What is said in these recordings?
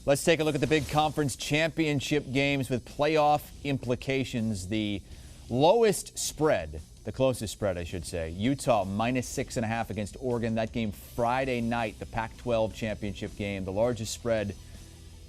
Let's take a look at the big conference championship games with playoff implications. The lowest spread, the closest spread, I should say, Utah -6.5 against Oregon. That game Friday night, the Pac-12 championship game. The largest spread,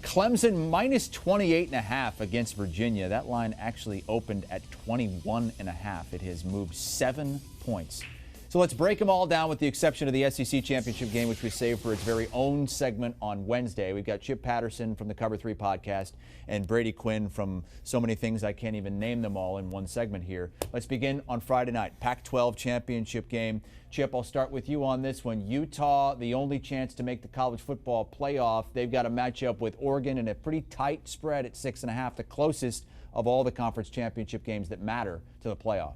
Clemson -28.5 against Virginia. That line actually opened at 21.5. It has moved 7 points. So let's break them all down with the exception of the SEC championship game, which we saved for its very own segment on Wednesday. We've got Chip Patterson from the Cover 3 podcast and Brady Quinn from so many things I can't even name them all in one segment here. Let's begin on Friday night, Pac-12 championship game. Chip, I'll start with you on this one. Utah, the only chance to make the college football playoff. They've got a matchup with Oregon in a pretty tight spread at 6.5, the closest of all the conference championship games that matter to the playoff.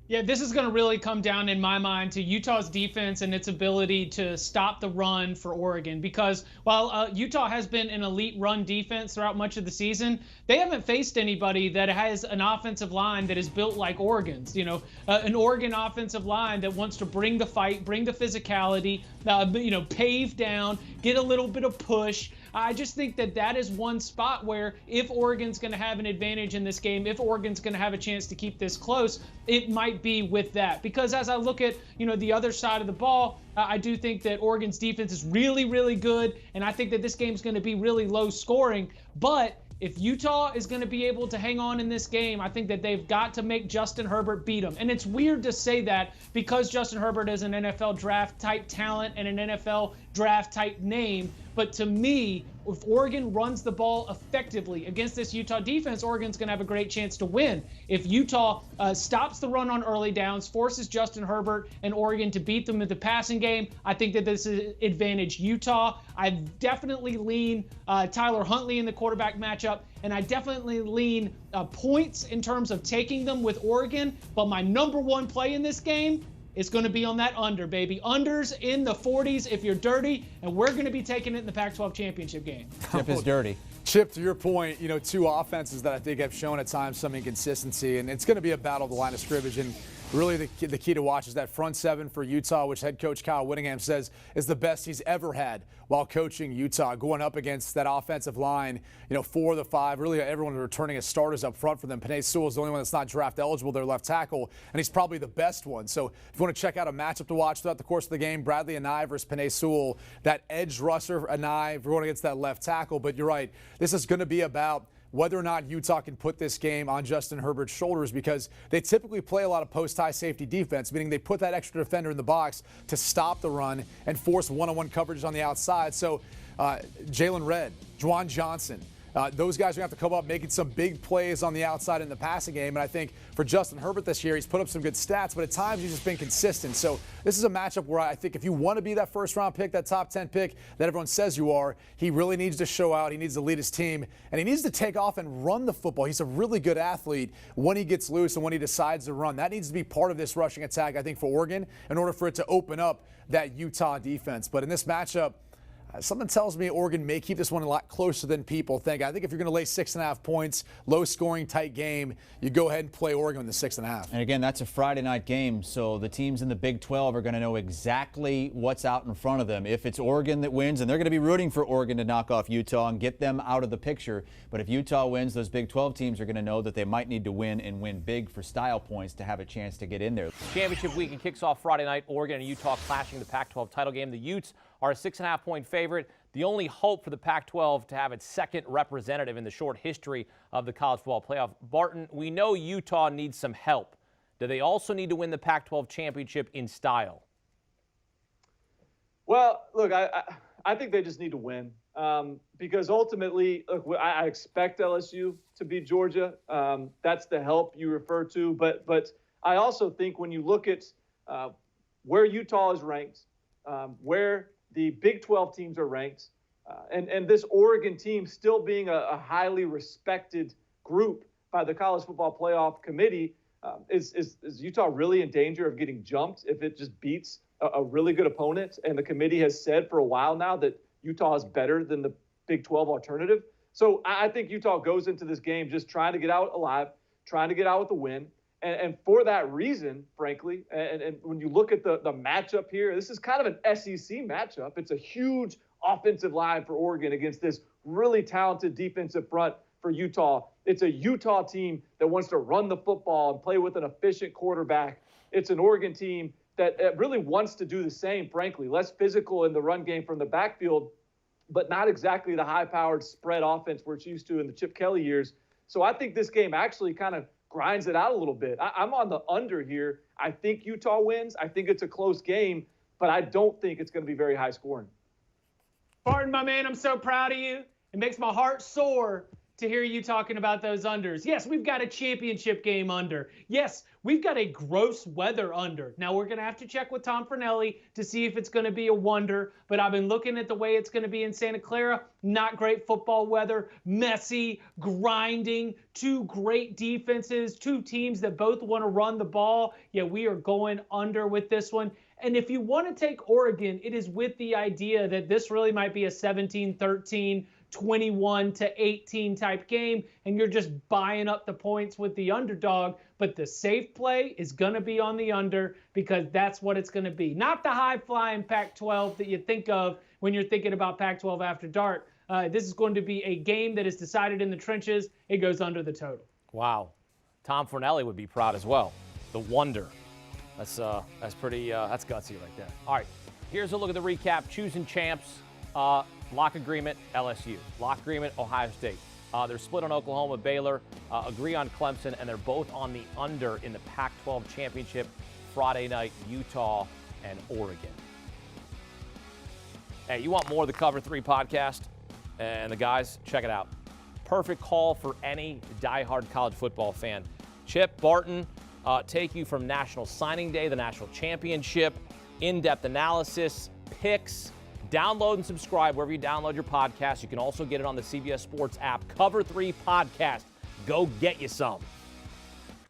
Yeah, this is going to really come down, in my mind, to Utah's defense and its ability to stop the run for Oregon. Because while Utah has been an elite run defense throughout much of the season, they haven't faced anybody that has an offensive line that is built like Oregon's. You know, an Oregon offensive line that wants to bring the fight, bring the physicality, pave down, get a little bit of push. I just think that that is one spot where if Oregon's going to have an advantage in this game, if Oregon's going to have a chance to keep this close, it might be with that. Because as I look at, the other side of the ball, I do think that Oregon's defense is really, really good. And I think that this game's going to be really low scoring. But if Utah is going to be able to hang on in this game, I think that they've got to make Justin Herbert beat them. And it's weird to say that because Justin Herbert is an NFL draft-type talent and an NFL draft-type name. But to me, if Oregon runs the ball effectively against this Utah defense, Oregon's going to have a great chance to win. If Utah stops the run on early downs, forces Justin Herbert and Oregon to beat them in the passing game, I think that this is advantage Utah. I definitely lean Tyler Huntley in the quarterback matchup, and I definitely lean points in terms of taking them with Oregon. But my number one play in this game is going to be on that under, baby. Unders in the 40s if you're dirty, and we're going to be taking it in the Pac-12 championship game. Chip is dirty. Chip, to your point, two offenses that I think have shown at times some inconsistency, and it's going to be a battle of the line of scrimmage. And really the key to watch is that front seven for Utah, which head coach Kyle Whittingham says is the best he's ever had while coaching Utah, going up against that offensive line, 4 of the 5. Really everyone returning as starters up front for them. Penei Sewell is the only one that's not draft eligible, their left tackle, and he's probably the best one. So if you want to check out a matchup to watch throughout the course of the game, Bradley Anae versus Penei Sewell, that edge rusher Anae, we're going against that left tackle. But you're right, this is going to be about whether or not Utah can put this game on Justin Herbert's shoulders, because they typically play a lot of post-high safety defense, meaning they put that extra defender in the box to stop the run and force one-on-one coverage on the outside. So Jalen Redd, Juwan Johnson, those guys are going to have to come up making some big plays on the outside in the passing game. And I think for Justin Herbert this year, he's put up some good stats, but at times he's just been consistent. So this is a matchup where I think if you want to be that first-round pick, that top 10 pick that everyone says you are, he really needs to show out. He needs to lead his team, and he needs to take off and run the football. He's a really good athlete when he gets loose and when he decides to run. That needs to be part of this rushing attack, I think, for Oregon in order for it to open up that Utah defense. But in this matchup, something tells me Oregon may keep this one a lot closer than people think. I think if you're going to lay 6.5 points, low-scoring, tight game, you go ahead and play Oregon in the 6.5. And again, that's a Friday night game, so the teams in the Big 12 are going to know exactly what's out in front of them. If it's Oregon that wins, and they're going to be rooting for Oregon to knock off Utah and get them out of the picture. But if Utah wins, those Big 12 teams are going to know that they might need to win and win big for style points to have a chance to get in there. Championship weekend kicks off Friday night. Oregon and Utah clashing the Pac-12 title game. The Utes are a 6.5-point favorite. The only hope for the Pac-12 to have its second representative in the short history of the college football playoff. Barton, we know Utah needs some help. Do they also need to win the Pac-12 championship in style? Well, look, I think they just need to win because ultimately, look, I expect LSU to beat Georgia. That's the help you refer to. But I also think when you look at where Utah is ranked, where the Big 12 teams are ranked, and this Oregon team still being a highly respected group by the College Football Playoff Committee, is Utah really in danger of getting jumped if it just beats a really good opponent? And the committee has said for a while now that Utah is better than the Big 12 alternative. So I think Utah goes into this game just trying to get out alive, trying to get out with the win. And for that reason, frankly, and when you look at the matchup here, this is kind of an SEC matchup. It's a huge offensive line for Oregon against this really talented defensive front for Utah. It's a Utah team that wants to run the football and play with an efficient quarterback. It's an Oregon team that really wants to do the same, frankly, less physical in the run game from the backfield, but not exactly the high-powered spread offense we're used to in the Chip Kelly years. So I think this game actually kind of grinds it out a little bit. I'm on the under here. I think Utah wins. I think it's a close game, but I don't think it's going to be very high scoring. Barton, my man, I'm so proud of you. It makes my heart soar to hear you talking about those unders. Yes, we've got a championship game under. Yes, we've got a gross weather under. Now, we're going to have to check with Tom Fornelli to see if it's going to be a wonder, but I've been looking at the way it's going to be in Santa Clara. Not great football weather, messy, grinding, two great defenses, two teams that both want to run the ball. Yeah, we are going under with this one. And if you want to take Oregon, it is with the idea that this really might be a 17-13, 21-18 type game, and you're just buying up the points with the underdog. But the safe play is going to be on the under because that's what it's going to be. Not the high-flying Pac-12 that you think of when you're thinking about Pac-12 after dark. This is going to be a game that is decided in the trenches. It goes under the total. Wow. Tom Fornelli would be proud as well. The wonder. That's pretty, that's gutsy right there. All right, here's a look at the recap. Choosing champs, lock agreement, LSU. Lock agreement, Ohio State. They're split on Oklahoma, Baylor, agree on Clemson, and they're both on the under in the Pac-12 championship Friday night, Utah and Oregon. Hey, you want more of the Cover 3 podcast? And the guys, check it out. Perfect call for any diehard college football fan. Chip, Barton, take you from National Signing Day, the National Championship, in-depth analysis, picks. Download and subscribe wherever you download your podcast. You can also get it on the CBS Sports app. Cover 3 podcast. Go get you some.